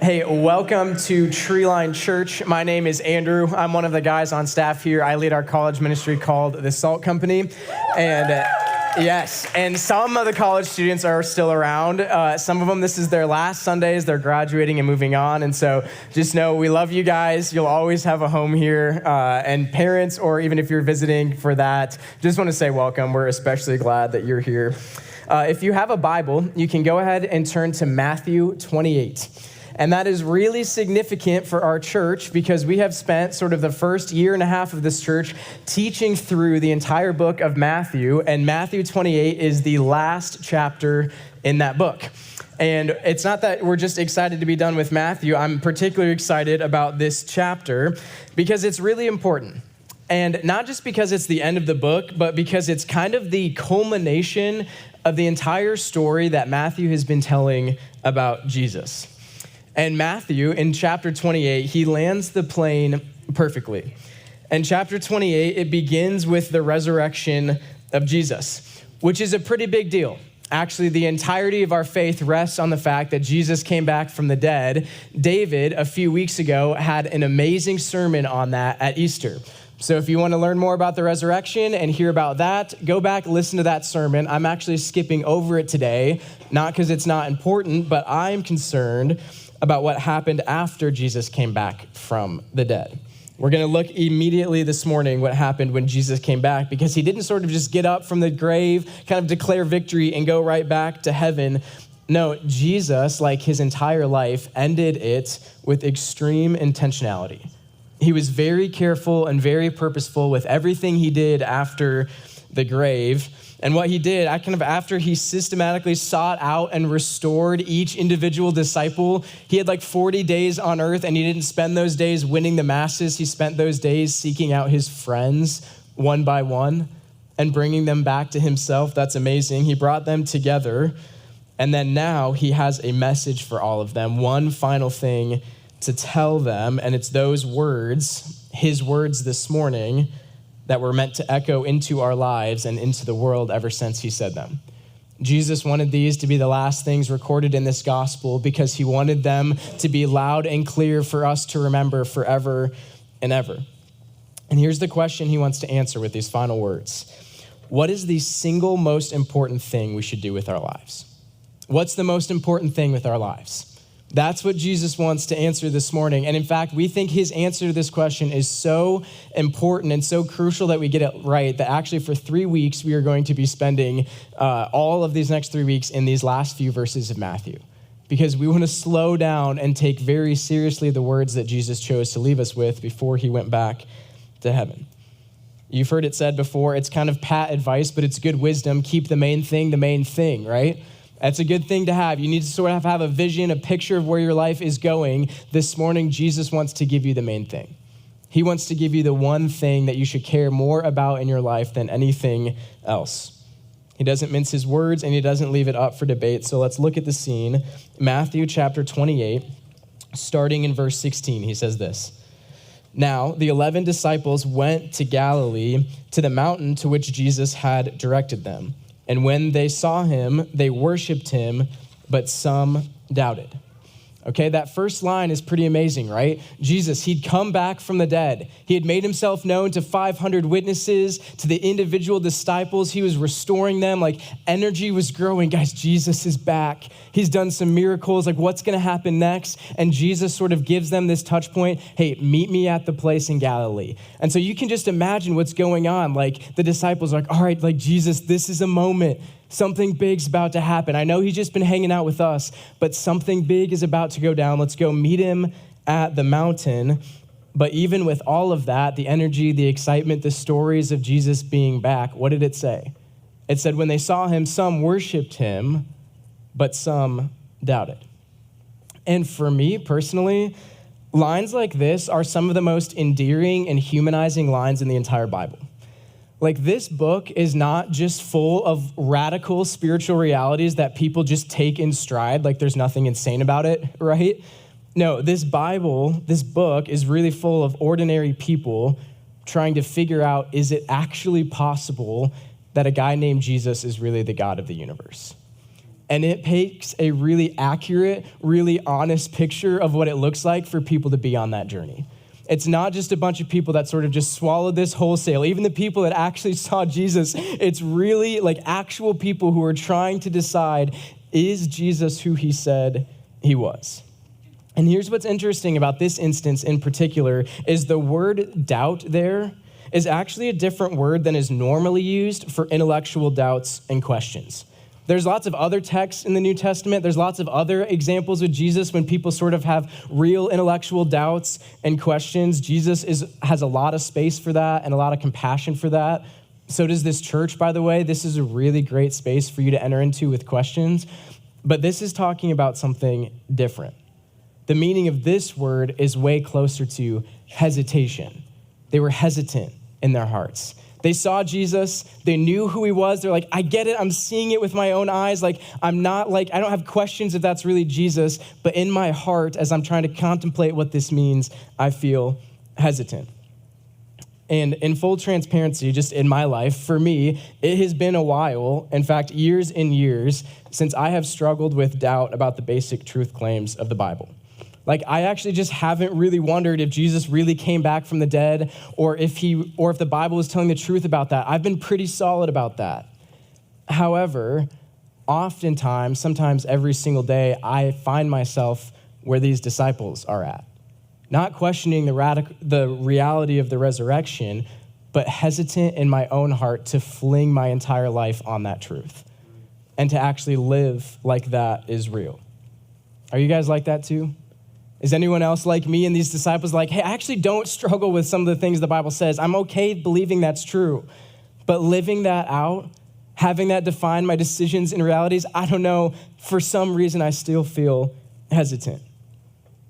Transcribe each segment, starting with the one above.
Hey, welcome to Treeline Church. My name is Andrew. I'm one of the guys on staff here. I lead our college ministry called the Salt Company. And yes, and some of the college students are still around. Some of them, this is their last Sundays. They're graduating and moving on. And so just know we love you guys. You'll always have a home here. And parents, or even if you're visiting for that, just want to say welcome. We're especially glad that you're here. If you have a Bible, you can go ahead and turn to Matthew 28. And that is really significant for our church because we have spent sort of the first year and a half of this church teaching through the entire book of Matthew, and Matthew 28 is the last chapter in that book. And it's not that we're just excited to be done with Matthew. I'm particularly excited about this chapter because it's really important. And not just because it's the end of the book, but because it's kind of the culmination of the entire story that Matthew has been telling about Jesus. And Matthew, in chapter 28, he lands the plane perfectly. And chapter 28, it begins with the resurrection of Jesus, which is a pretty big deal. Actually, the entirety of our faith rests on the fact that Jesus came back from the dead. David, a few weeks ago, had an amazing sermon on that at Easter. So if you want to learn more about the resurrection and hear about that, go back, listen to that sermon. I'm actually skipping over it today, not because it's not important, but I'm concerned about what happened after Jesus came back from the dead. We're going to look immediately this morning what happened when Jesus came back, because he didn't sort of just get up from the grave, kind of declare victory and go right back to heaven. No, Jesus, like his entire life, ended it with extreme intentionality. He was very careful and very purposeful with everything he did after the grave. And what he did, after he systematically sought out and restored each individual disciple, he had like 40 days on earth, and he didn't spend those days winning the masses. He spent those days seeking out his friends one by one and bringing them back to himself. That's amazing. He brought them together, and then now he has a message for all of them, one final thing to tell them, and it's those words, his words this morning, that were meant to echo into our lives and into the world ever since he said them. Jesus wanted these to be the last things recorded in this gospel because he wanted them to be loud and clear for us to remember forever and ever. And here's the question he wants to answer with these final words. What is the single most important thing we should do with our lives? What's the most important thing with our lives? That's what Jesus wants to answer this morning. And in fact, we think his answer to this question is so important and so crucial that we get it right that actually for 3 weeks, we are going to be spending all of these next 3 weeks in these last few verses of Matthew, because we want to slow down and take very seriously the words that Jesus chose to leave us with before he went back to heaven. You've heard it said before, it's kind of pat advice, but it's good wisdom. Keep the main thing, right? That's a good thing to have. You need to sort of have a vision, a picture of where your life is going. This morning, Jesus wants to give you the main thing. He wants to give you the one thing that you should care more about in your life than anything else. He doesn't mince his words, and he doesn't leave it up for debate. So let's look at the scene. Matthew chapter 28, starting in verse 16, he says this. Now, the 11 disciples went to Galilee, to the mountain to which Jesus had directed them. And when they saw him, they worshiped him, but some doubted. Okay, that first line is pretty amazing, right? Jesus, he'd come back from the dead. He had made himself known to 500 witnesses, to the individual disciples. He was restoring them. Like, energy was growing. Guys, Jesus is back. He's done some miracles. Like, what's going to happen next? And Jesus sort of gives them this touch point. Hey, meet me at the place in Galilee. And so you can just imagine what's going on. Like, the disciples are like, all right, like, Jesus, this is a moment. Something big's about to happen. I know he's just been hanging out with us, but something big is about to go down. Let's go meet him at the mountain. But even with all of that, the energy, the excitement, the stories of Jesus being back, what did it say? It said when they saw him, some worshiped him, but some doubted. And for me personally, lines like this are some of the most endearing and humanizing lines in the entire Bible. Like, this book is not just full of radical spiritual realities that people just take in stride, like there's nothing insane about it, right? No, this book is really full of ordinary people trying to figure out, is it actually possible that a guy named Jesus is really the God of the universe? And it paints a really accurate, really honest picture of what it looks like for people to be on that journey. It's not just a bunch of people that sort of just swallowed this wholesale. Even the people that actually saw Jesus, it's really like actual people who are trying to decide, is Jesus who he said he was? And here's what's interesting about this instance in particular is the word doubt there is actually a different word than is normally used for intellectual doubts and questions. There's lots of other texts in the New Testament. There's lots of other examples of Jesus when people sort of have real intellectual doubts and questions. Jesus has a lot of space for that and a lot of compassion for that. So does this church, by the way. This is a really great space for you to enter into with questions. But this is talking about something different. The meaning of this word is way closer to hesitation. They were hesitant in their hearts. They saw Jesus, they knew who he was. They're like, I get it, I'm seeing it with my own eyes. Like, I don't have questions if that's really Jesus, but in my heart, as I'm trying to contemplate what this means, I feel hesitant. And in full transparency, just in my life, for me, it has been a while, in fact, years and years, since I have struggled with doubt about the basic truth claims of the Bible. Like, I actually just haven't really wondered if Jesus really came back from the dead or if the Bible is telling the truth about that. I've been pretty solid about that. However, oftentimes, sometimes every single day, I find myself where these disciples are at. Not questioning the reality of the resurrection, but hesitant in my own heart to fling my entire life on that truth and to actually live like that is real. Are you guys like that too? Is anyone else like me and these disciples like, hey, I actually don't struggle with some of the things the Bible says. I'm okay believing that's true. But living that out, having that define my decisions and realities, I don't know, for some reason I still feel hesitant.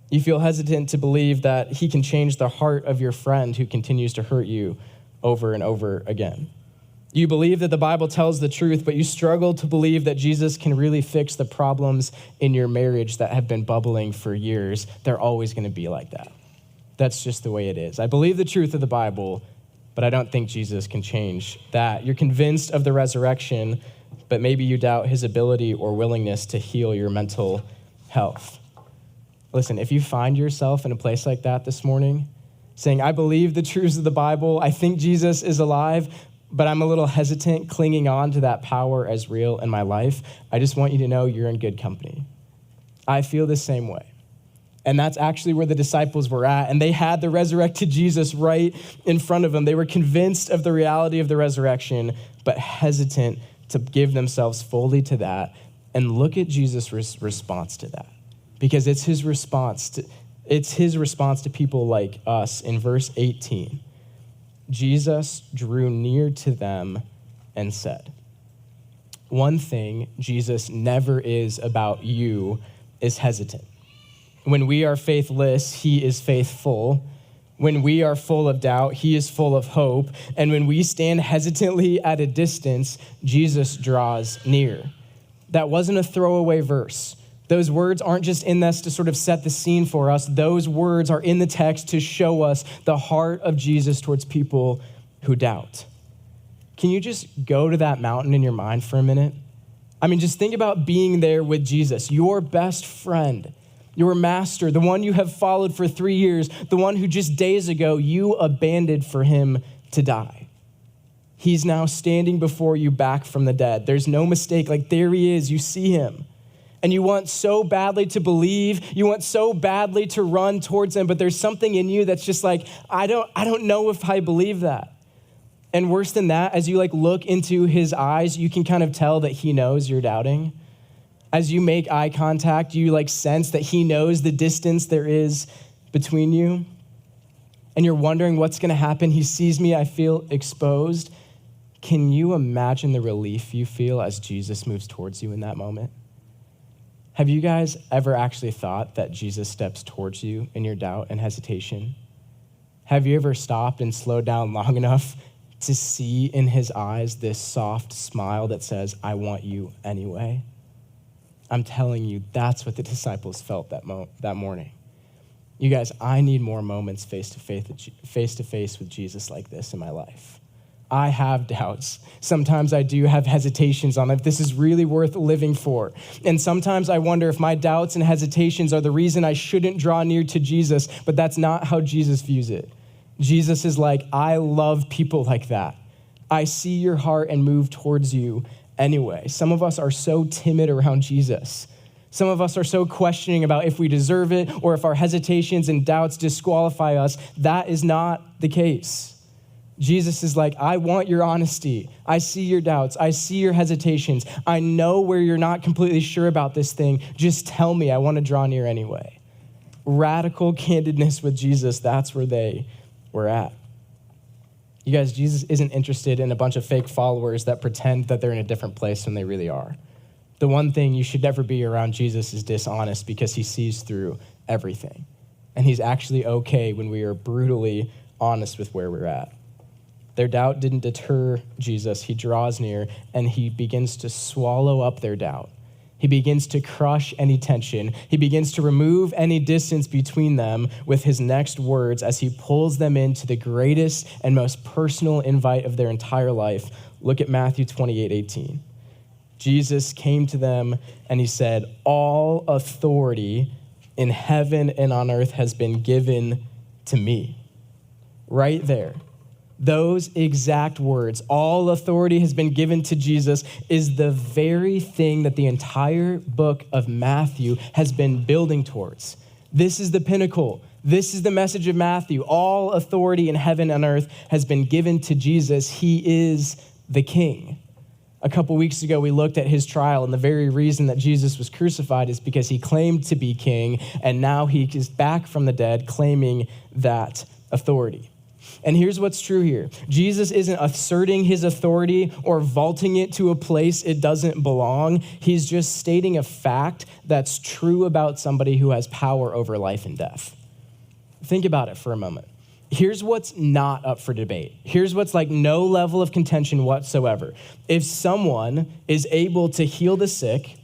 You feel hesitant to believe that he can change the heart of your friend who continues to hurt you over and over again. You believe that the Bible tells the truth, but you struggle to believe that Jesus can really fix the problems in your marriage that have been bubbling for years. They're always going to be like that. That's just the way it is. I believe the truth of the Bible, but I don't think Jesus can change that. You're convinced of the resurrection, but maybe you doubt his ability or willingness to heal your mental health. Listen, if you find yourself in a place like that this morning, saying, I believe the truths of the Bible, I think Jesus is alive, but I'm a little hesitant clinging on to that power as real in my life, I just want you to know you're in good company. I feel the same way. And that's actually where the disciples were at. And they had the resurrected Jesus right in front of them. They were convinced of the reality of the resurrection, but hesitant to give themselves fully to that. And look at Jesus' response to that. Because it's his response to people like us in verse 18. Jesus drew near to them and said, one thing Jesus never is about you is hesitant. When we are faithless, he is faithful. When we are full of doubt, he is full of hope. And when we stand hesitantly at a distance, Jesus draws near. That wasn't a throwaway verse. Those words aren't just in this to sort of set the scene for us. Those words are in the text to show us the heart of Jesus towards people who doubt. Can you just go to that mountain in your mind for a minute? I mean, just think about being there with Jesus, your best friend, your master, the one you have followed for 3 years, the one who just days ago you abandoned for him to die. He's now standing before you back from the dead. There's no mistake. Like, there he is. You see him. And you want so badly to believe, you want so badly to run towards him, but there's something in you that's just like, I don't know if I believe that. And worse than that, as you look into his eyes, you can kind of tell that he knows you're doubting. As you make eye contact, you sense that he knows the distance there is between you. And you're wondering what's gonna happen. He sees me, I feel exposed. Can you imagine the relief you feel as Jesus moves towards you in that moment? Have you guys ever actually thought that Jesus steps towards you in your doubt and hesitation? Have you ever stopped and slowed down long enough to see in his eyes this soft smile that says, I want you anyway? I'm telling you, that's what the disciples felt that morning. You guys, I need more moments face to face with Jesus like this in my life. I have doubts. Sometimes I do have hesitations on if this is really worth living for. And sometimes I wonder if my doubts and hesitations are the reason I shouldn't draw near to Jesus, but that's not how Jesus views it. Jesus is like, I love people like that. I see your heart and move towards you anyway. Some of us are so timid around Jesus. Some of us are so questioning about if we deserve it or if our hesitations and doubts disqualify us. That is not the case. Jesus is like, I want your honesty. I see your doubts. I see your hesitations. I know where you're not completely sure about this thing. Just tell me. I want to draw near anyway. Radical candidness with Jesus, that's where they were at. You guys, Jesus isn't interested in a bunch of fake followers that pretend that they're in a different place than they really are. The one thing you should never be around Jesus is dishonest, because he sees through everything. And he's actually okay when we are brutally honest with where we're at. Their doubt didn't deter Jesus. He draws near and he begins to swallow up their doubt. He begins to crush any tension. He begins to remove any distance between them with his next words as he pulls them into the greatest and most personal invite of their entire life. Look at Matthew 28:18. Jesus came to them and he said, all authority in heaven and on earth has been given to me. Right there. Those exact words, all authority has been given to Jesus, is the very thing that the entire book of Matthew has been building towards. This is the pinnacle. This is the message of Matthew. All authority in heaven and earth has been given to Jesus. He is the King. A couple weeks ago, we looked at his trial, and the very reason that Jesus was crucified is because he claimed to be king, and now he is back from the dead claiming that authority. And here's what's true here. Jesus isn't asserting his authority or vaulting it to a place it doesn't belong. He's just stating a fact that's true about somebody who has power over life and death. Think about it for a moment. Here's what's not up for debate. Here's what's like no level of contention whatsoever. If someone is able to heal the sick,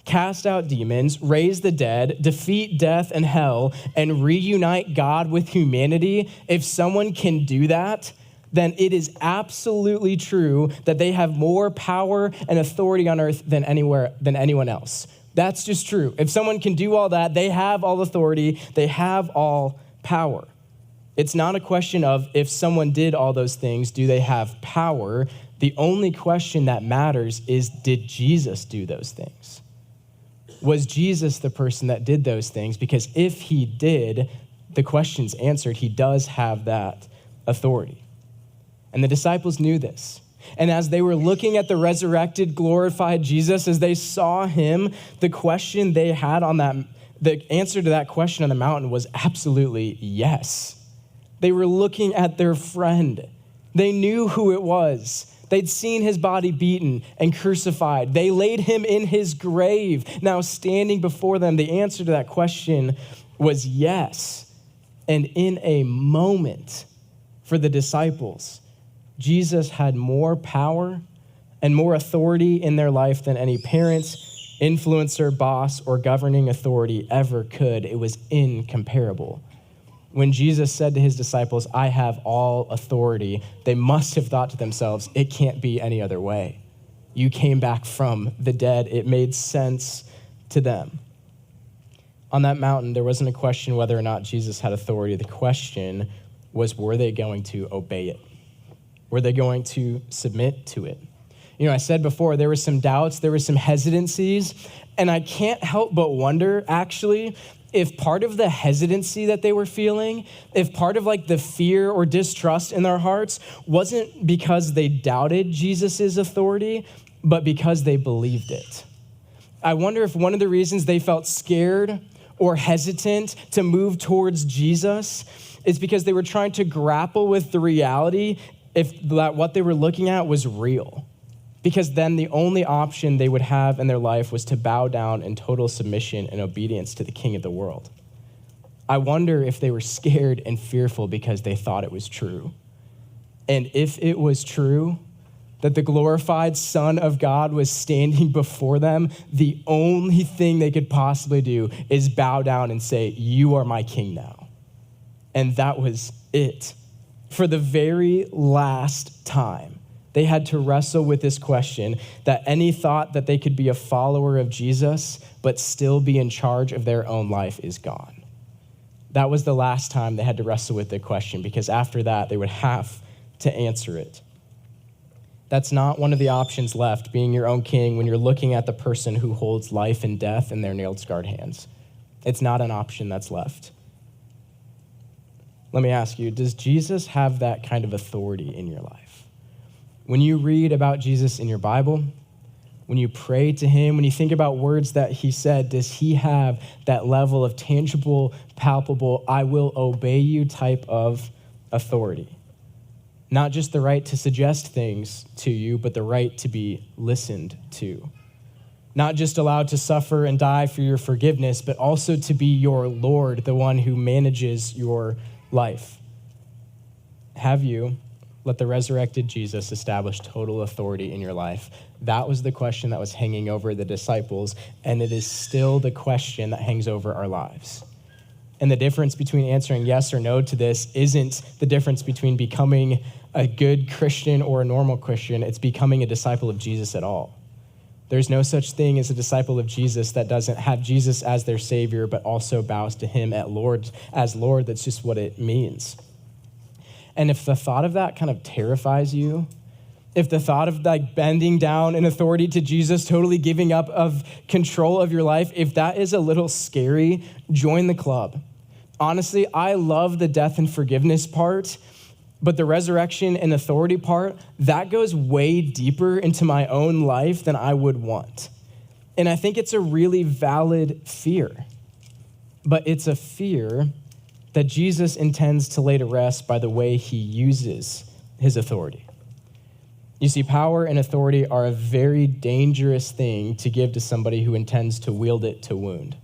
cast out demons, raise the dead, defeat death and hell, and reunite God with humanity, if someone can do that, then it is absolutely true that they have more power and authority on earth than anyone else. That's just true. If someone can do all that, they have all authority, they have all power. It's not a question of if someone did all those things, do they have power? The only question that matters is, did Jesus do those things? Was Jesus the person that did those things? Because if he did, the question's answered. He does have that authority. And the disciples knew this. And as they were looking at the resurrected, glorified Jesus, as they saw him, the question they had the answer to that question on the mountain was absolutely yes. They were looking at their friend. They knew who it was. They'd seen his body beaten and crucified. They laid him in his grave. Now standing before them, the answer to that question was yes. And in a moment for the disciples, Jesus had more power and more authority in their life than any parent, influencer, boss, or governing authority ever could. It was incomparable. When Jesus said to his disciples, I have all authority, they must have thought to themselves, it can't be any other way. You came back from the dead. It made sense to them. On that mountain, there wasn't a question whether or not Jesus had authority. The question was, were they going to obey it? Were they going to submit to it? You know, I said before, there were some doubts, there were some hesitancies, and I can't help but wonder, actually, if part of the hesitancy that they were feeling, if part of like the fear or distrust in their hearts wasn't because they doubted Jesus's authority, but because they believed it. I wonder if one of the reasons they felt scared or hesitant to move towards Jesus is because they were trying to grapple with the reality if that what they were looking at was real. Because then the only option they would have in their life was to bow down in total submission and obedience to the King of the world. I wonder if they were scared and fearful because they thought it was true. And if it was true that the glorified Son of God was standing before them, the only thing they could possibly do is bow down and say, you are my king now. And that was it. For the very last time, they had to wrestle with this question that any thought that they could be a follower of Jesus but still be in charge of their own life is gone. That was the last time they had to wrestle with the question, because after that, they would have to answer it. That's not one of the options left, being your own king, when you're looking at the person who holds life and death in their nail-scarred hands. It's not an option that's left. Let me ask you, does Jesus have that kind of authority in your life? When you read about Jesus in your Bible, when you pray to him, when you think about words that he said, does he have that level of tangible, palpable, I will obey you type of authority? Not just the right to suggest things to you, but the right to be listened to. Not just allowed to suffer and die for your forgiveness, but also to be your Lord, the one who manages your life. Have you let the resurrected Jesus establish total authority in your life? That was the question that was hanging over the disciples, and it is still the question that hangs over our lives. And the difference between answering yes or no to this isn't the difference between becoming a good Christian or a normal Christian. It's becoming a disciple of Jesus at all. There's no such thing as a disciple of Jesus that doesn't have Jesus as their Savior, but also bows to him as Lord. That's just what it means. And if the thought of that kind of terrifies you, if the thought of bending down in authority to Jesus, totally giving up of control of your life, if that is a little scary, join the club. Honestly, I love the death and forgiveness part, but the resurrection and authority part, that goes way deeper into my own life than I would want. And I think it's a really valid fear, but it's a fear that Jesus intends to lay to rest by the way he uses his authority. You see, power and authority are a very dangerous thing to give to somebody who intends to wield it to wound,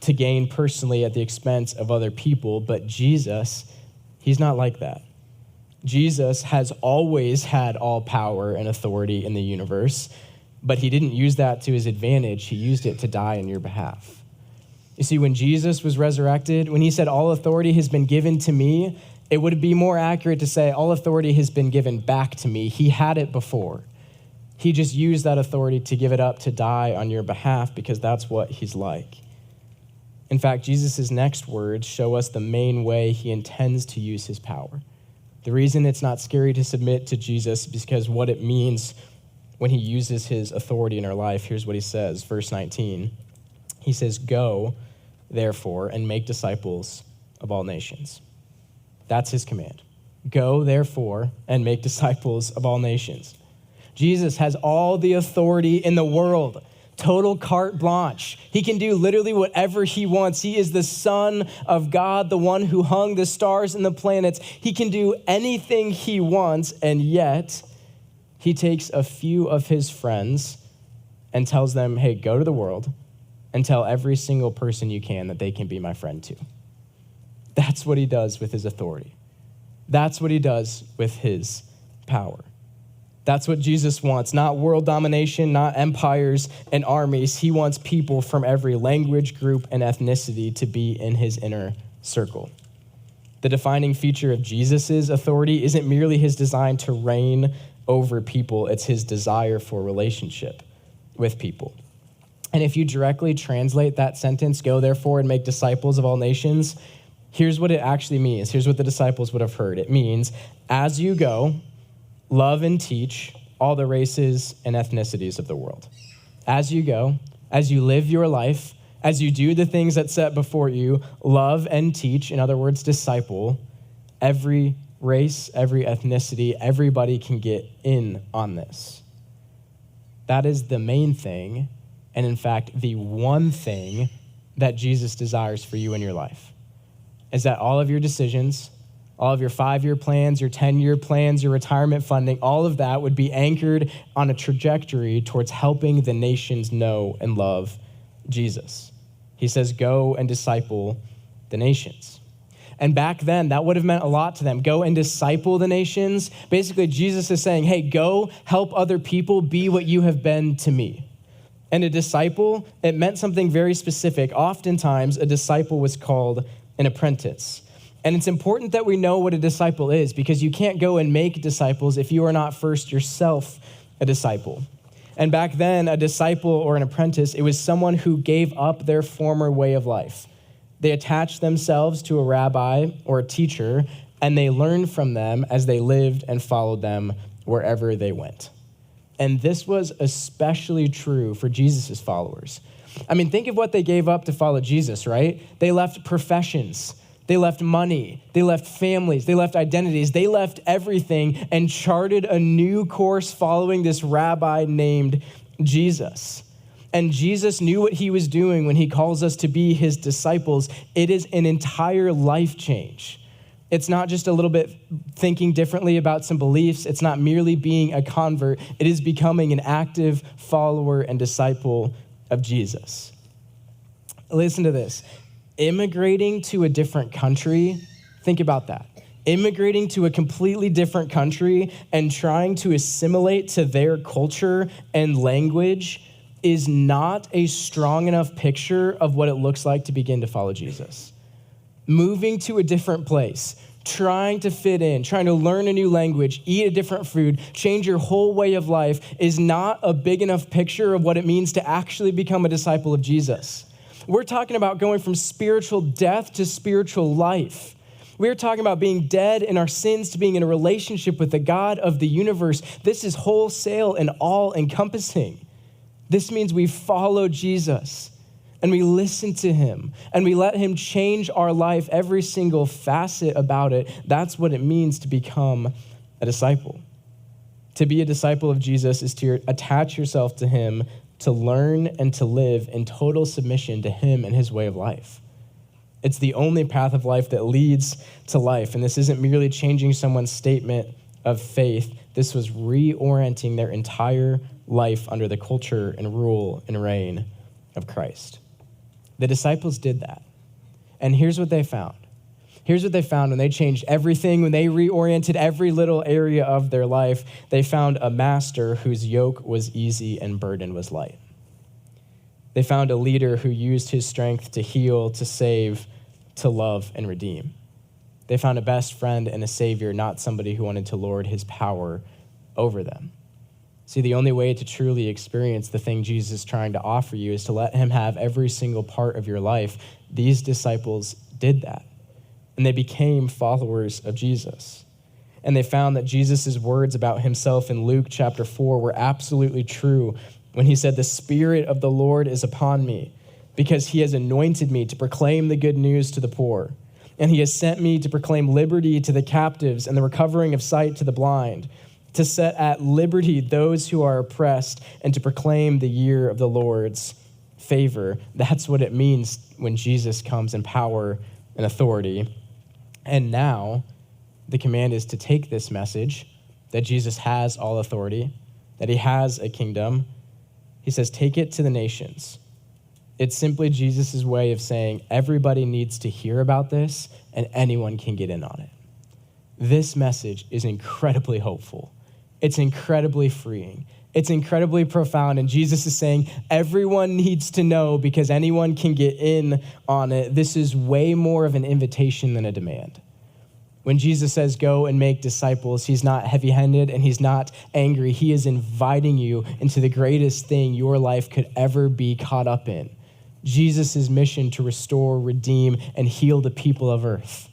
to gain personally at the expense of other people. But Jesus, he's not like that. Jesus has always had all power and authority in the universe, but he didn't use that to his advantage. He used it to die on your behalf. You see, when Jesus was resurrected, when he said, all authority has been given to me, it would be more accurate to say, all authority has been given back to me. He had it before. He just used that authority to give it up to die on your behalf, because that's what he's like. In fact, Jesus' next words show us the main way he intends to use his power. The reason it's not scary to submit to Jesus is because what it means when he uses his authority in our life. Here's what he says, verse 19. He says, go, therefore, and make disciples of all nations. That's his command. Go, therefore, and make disciples of all nations. Jesus has all the authority in the world, total carte blanche. He can do literally whatever he wants. He is the Son of God, the one who hung the stars and the planets. He can do anything he wants, and yet he takes a few of his friends and tells them, hey, go to the world and tell every single person you can that they can be my friend too. That's what he does with his authority. That's what he does with his power. That's what Jesus wants, not world domination, not empires and armies. He wants people from every language, group, and ethnicity to be in his inner circle. The defining feature of Jesus' authority isn't merely his design to reign over people, it's his desire for relationship with people. And if you directly translate that sentence, go therefore and make disciples of all nations, here's what it actually means. Here's what the disciples would have heard. It means, as you go, love and teach all the races and ethnicities of the world. As you go, as you live your life, as you do the things that set before you, love and teach, in other words, disciple, every race, every ethnicity, everybody can get in on this. That is the main thing, and in fact, the one thing that Jesus desires for you in your life, is that all of your decisions, all of your 5-year plans, your 10-year plans, your retirement funding, all of that would be anchored on a trajectory towards helping the nations know and love Jesus. He says, go and disciple the nations. And back then, that would have meant a lot to them. Go and disciple the nations. Basically, Jesus is saying, hey, go help other people be what you have been to me. And a disciple, it meant something very specific. Oftentimes, a disciple was called an apprentice. And it's important that we know what a disciple is, because you can't go and make disciples if you are not first yourself a disciple. And back then, a disciple or an apprentice, it was someone who gave up their former way of life. They attached themselves to a rabbi or a teacher, and they learned from them as they lived and followed them wherever they went. And this was especially true for Jesus' followers. I mean, think of what they gave up to follow Jesus, right? They left professions. They left money. They left families. They left identities. They left everything and charted a new course following this rabbi named Jesus. And Jesus knew what he was doing when he calls us to be his disciples. It is an entire life change. It's not just a little bit thinking differently about some beliefs. It's not merely being a convert. It is becoming an active follower and disciple of Jesus. Listen to this. Immigrating to a different country, think about that. Immigrating to a completely different country and trying to assimilate to their culture and language is not a strong enough picture of what it looks like to begin to follow Jesus. Moving to a different place, trying to fit in, trying to learn a new language, eat a different food, change your whole way of life is not a big enough picture of what it means to actually become a disciple of Jesus. We're talking about going from spiritual death to spiritual life. We're talking about being dead in our sins to being in a relationship with the God of the universe. This is wholesale and all-encompassing. This means we follow Jesus and we listen to him and we let him change our life, every single facet about it. That's what it means to become a disciple. To be a disciple of Jesus is to attach yourself to him, to learn and to live in total submission to him and his way of life. It's the only path of life that leads to life. And this isn't merely changing someone's statement of faith. This was reorienting their entire life under the culture and rule and reign of Christ. The disciples did that. And here's what they found. Here's what they found when they changed everything, when they reoriented every little area of their life. They found a master whose yoke was easy and burden was light. They found a leader who used his strength to heal, to save, to love, and redeem. They found a best friend and a savior, not somebody who wanted to lord his power over them. See, the only way to truly experience the thing Jesus is trying to offer you is to let him have every single part of your life. These disciples did that, and they became followers of Jesus. And they found that Jesus' words about himself in Luke chapter 4 were absolutely true when he said, "The Spirit of the Lord is upon me, because he has anointed me to proclaim the good news to the poor. And he has sent me to proclaim liberty to the captives and the recovering of sight to the blind, to set at liberty those who are oppressed, and to proclaim the year of the Lord's favor." That's what it means when Jesus comes in power and authority. And now the command is to take this message that Jesus has all authority, that he has a kingdom. He says, take it to the nations. It's simply Jesus' way of saying everybody needs to hear about this and anyone can get in on it. This message is incredibly hopeful. It's incredibly freeing. It's incredibly profound. And Jesus is saying everyone needs to know because anyone can get in on it. This is way more of an invitation than a demand. When Jesus says, go and make disciples, he's not heavy-handed and he's not angry. He is inviting you into the greatest thing your life could ever be caught up in. Jesus' mission to restore, redeem, and heal the people of earth.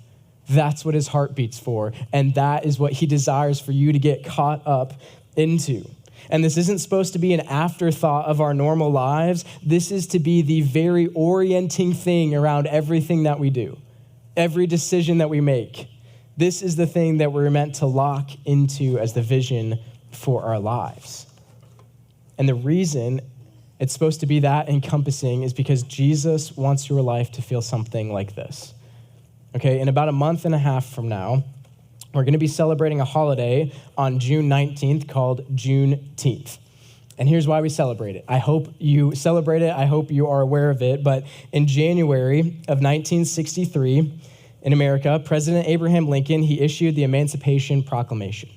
That's what his heart beats for. And that is what he desires for you to get caught up into. And this isn't supposed to be an afterthought of our normal lives. This is to be the very orienting thing around everything that we do, every decision that we make. This is the thing that we're meant to lock into as the vision for our lives. And the reason it's supposed to be that encompassing is because Jesus wants your life to feel something like this. Okay, in about a month and a half from now, we're going to be celebrating a holiday on June 19th called Juneteenth. And here's why we celebrate it. I hope you celebrate it. I hope you are aware of it. But in January of 1963, in America, President Abraham Lincoln, he issued the Emancipation Proclamation.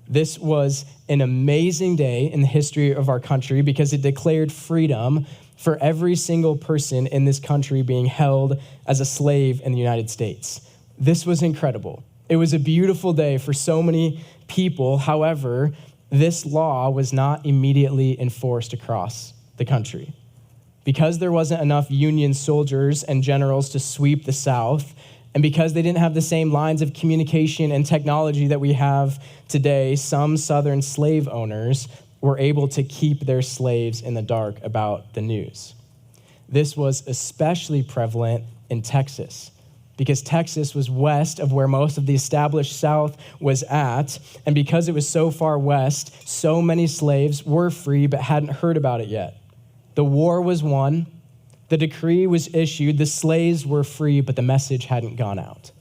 This was an amazing day in the history of our country because it declared freedom for every single person in this country being held as a slave in the United States. This was incredible. It was a beautiful day for so many people. However, this law was not immediately enforced across the country. Because there wasn't enough Union soldiers and generals to sweep the South, and because they didn't have the same lines of communication and technology that we have today, some Southern slave owners were able to keep their slaves in the dark about the news. This was especially prevalent in Texas, because Texas was west of where most of the established South was at, and because it was so far west, so many slaves were free but hadn't heard about it yet. The war was won, the decree was issued, the slaves were free, but the message hadn't gone out.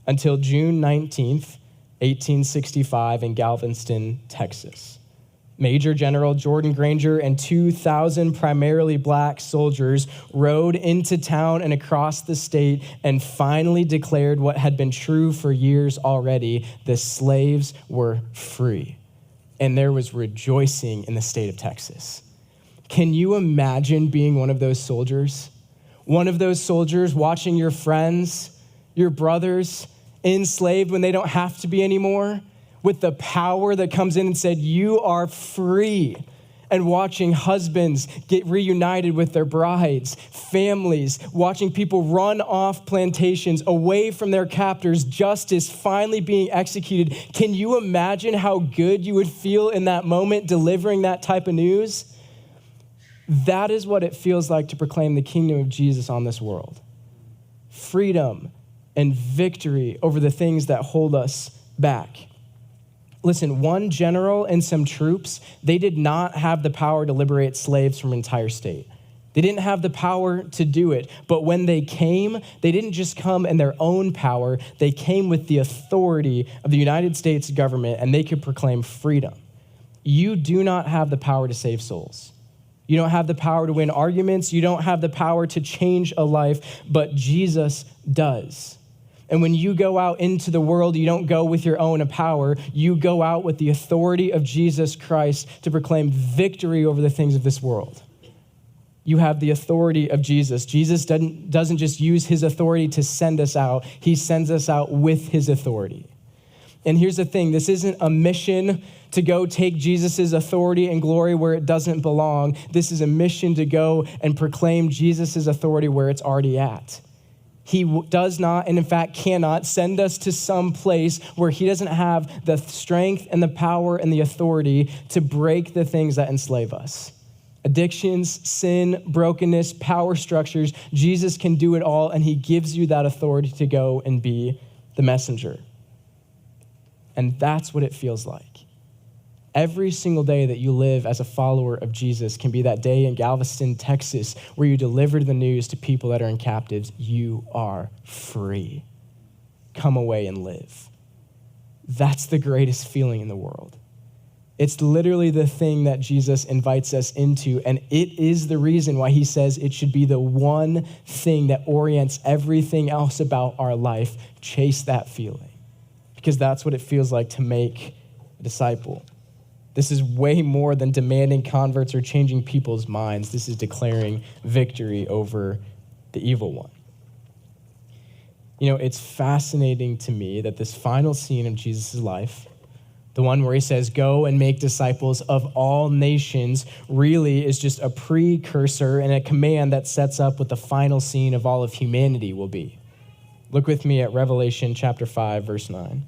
Until June 19th, 1865 in Galveston, Texas. Major General Jordan Granger and 2,000 primarily black soldiers rode into town and across the state and finally declared what had been true for years already: the slaves were free. And there was rejoicing in the state of Texas. Can you imagine being one of those soldiers? One of those soldiers watching your friends, your brothers, enslaved when they don't have to be anymore, with the power that comes in and said, you are free, and watching husbands get reunited with their brides, families, watching people run off plantations away from their captors, justice finally being executed. Can you imagine how good you would feel in that moment delivering that type of news? That is what it feels like to proclaim the kingdom of Jesus on this world. Freedom and victory over the things that hold us back. Listen, one general and some troops, they did not have the power to liberate slaves from an entire state. They didn't have the power to do it. But when they came, they didn't just come in their own power. They came with the authority of the United States government, and they could proclaim freedom. You do not have the power to save souls. You don't have the power to win arguments. You don't have the power to change a life, but Jesus does. And when you go out into the world, you don't go with your own power. You go out with the authority of Jesus Christ to proclaim victory over the things of this world. You have the authority of Jesus. Jesus doesn't just use his authority to send us out. He sends us out with his authority. And here's the thing. This isn't a mission to go take Jesus' authority and glory where it doesn't belong. This is a mission to go and proclaim Jesus' authority where it's already at. He does not, and in fact cannot, send us to some place where he doesn't have the strength and the power and the authority to break the things that enslave us. Addictions, sin, brokenness, power structures. Jesus can do it all, and he gives you that authority to go and be the messenger. And that's what it feels like. Every single day that you live as a follower of Jesus can be that day in Galveston, Texas, where you deliver the news to people that are in captives. You are free. Come away and live. That's the greatest feeling in the world. It's literally the thing that Jesus invites us into, and it is the reason why he says it should be the one thing that orients everything else about our life. Chase that feeling, because that's what it feels like to make a disciple. This is way more than demanding converts or changing people's minds. This is declaring victory over the evil one. You know, it's fascinating to me that this final scene of Jesus' life, the one where he says, go and make disciples of all nations, really is just a precursor and a command that sets up what the final scene of all of humanity will be. Look with me at Revelation chapter 5, verse 9.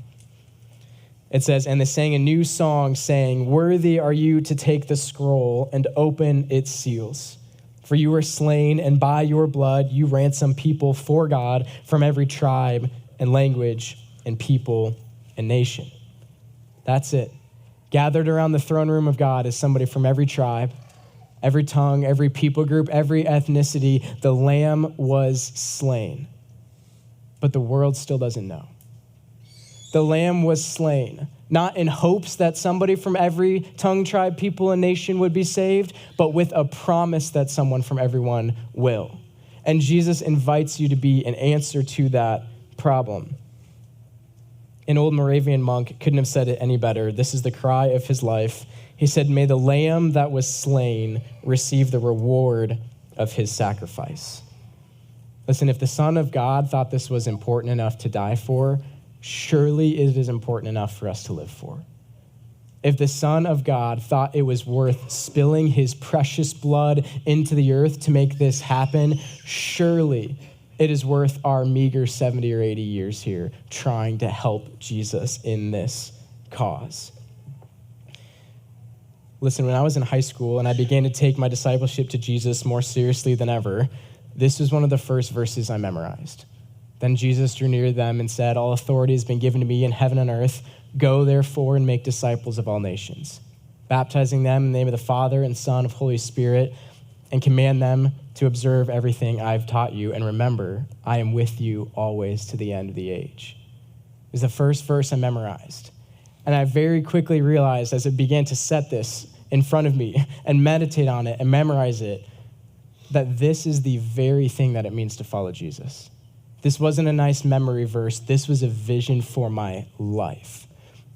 It says, and they sang a new song saying, worthy are you to take the scroll and open its seals. For you were slain, and by your blood you ransomed people for God from every tribe and language and people and nation. That's it. Gathered around the throne room of God is somebody from every tribe, every tongue, every people group, every ethnicity. The Lamb was slain, but the world still doesn't know. The Lamb was slain, not in hopes that somebody from every tongue, tribe, people, and nation would be saved, but with a promise that someone from everyone will. And Jesus invites you to be an answer to that problem. An old Moravian monk couldn't have said it any better. This is the cry of his life. He said, may the Lamb that was slain receive the reward of his sacrifice. Listen, if the Son of God thought this was important enough to die for, surely it is important enough for us to live for. If the Son of God thought it was worth spilling his precious blood into the earth to make this happen, surely it is worth our meager 70 or 80 years here trying to help Jesus in this cause. Listen, when I was in high school and I began to take my discipleship to Jesus more seriously than ever, this was one of the first verses I memorized. Then Jesus drew near to them and said, "All authority has been given to me in heaven and earth. Go, therefore, and make disciples of all nations, baptizing them in the name of the Father and Son and Holy Spirit, and command them to observe everything I've taught you. And remember, I am with you always to the end of the age." It was the first verse I memorized. And I very quickly realized as I began to set this in front of me and meditate on it and memorize it, that this is the very thing that it means to follow Jesus. This wasn't a nice memory verse. This was a vision for my life.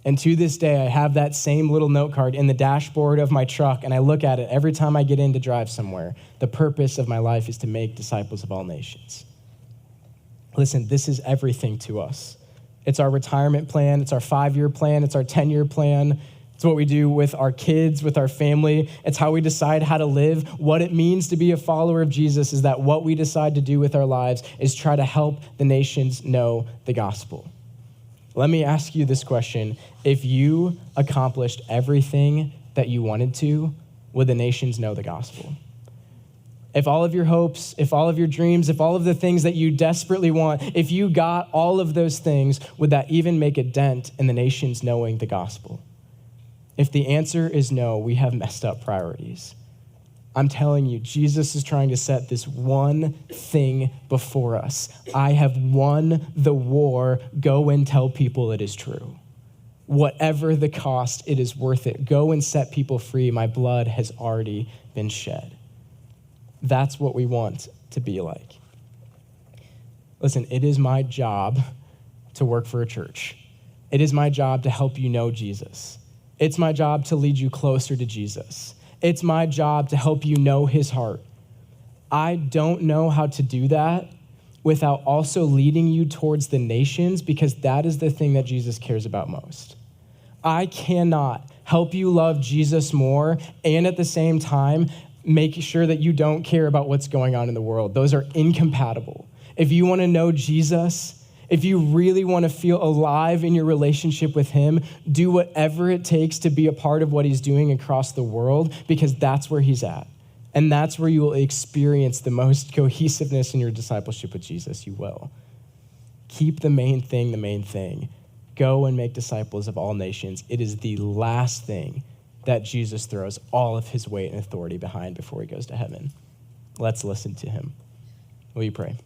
And to this day, I have that same little note card in the dashboard of my truck, and I look at it every time I get in to drive somewhere. The purpose of my life is to make disciples of all nations. Listen, this is everything to us. It's our retirement plan. It's our 5-year plan. It's our 10-year plan. It's what we do with our kids, with our family. It's how we decide how to live. What it means to be a follower of Jesus is that what we decide to do with our lives is try to help the nations know the gospel. Let me ask you this question. If you accomplished everything that you wanted to, would the nations know the gospel? If all of your hopes, if all of your dreams, if all of the things that you desperately want, if you got all of those things, would that even make a dent in the nations knowing the gospel? If the answer is no, we have messed up priorities. I'm telling you, Jesus is trying to set this one thing before us. I have won the war. Go and tell people it is true. Whatever the cost, it is worth it. Go and set people free. My blood has already been shed. That's what we want to be like. Listen, it is my job to work for a church. It is my job to help you know Jesus. It's my job to lead you closer to Jesus. It's my job to help you know his heart. I don't know how to do that without also leading you towards the nations, because that is the thing that Jesus cares about most. I cannot help you love Jesus more and at the same time make sure that you don't care about what's going on in the world. Those are incompatible. If you want to know Jesus, if you really want to feel alive in your relationship with him, do whatever it takes to be a part of what he's doing across the world, because that's where he's at. And that's where you will experience the most cohesiveness in your discipleship with Jesus. You will. Keep the main thing the main thing. Go and make disciples of all nations. It is the last thing that Jesus throws all of his weight and authority behind before he goes to heaven. Let's listen to him. Will you pray?